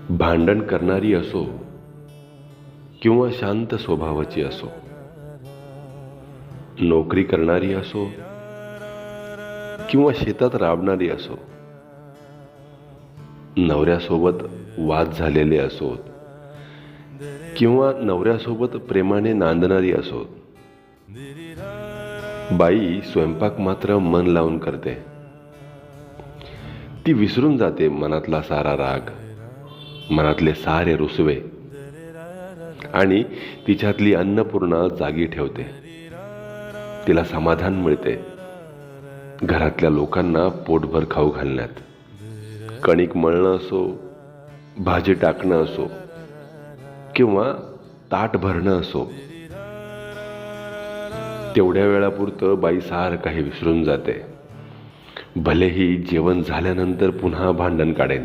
भांडण करणारी असो किंवा शांत स्वभावाची असो, नोकरी करणारी असो किंवा शेतात राबणारी असो, नवऱ्यासोबत वाद झालेले असोत किंवा नवऱ्यासोबत प्रेमाने नांदणारी असोत, बाई स्वयंपाक मात्र मन लावून करते. ती विसरून जाते मनातला सारा राग, मनातले सारे रुसवे, आणि तिच्यातली अन्नपूर्णा जागी ठेवते. तिला समाधान मिळते घरातल्या लोकांना पोटभर खाऊ घालण्यात. कणिक मळणं असो, भाजी टाकणं असो किंवा ताट भरणं असो, तेवढ्या वेळापुरतं बाई सारं काही विसरून जाते. भलेही जेवण झाल्यानंतर पुन्हा भांडण काढेन,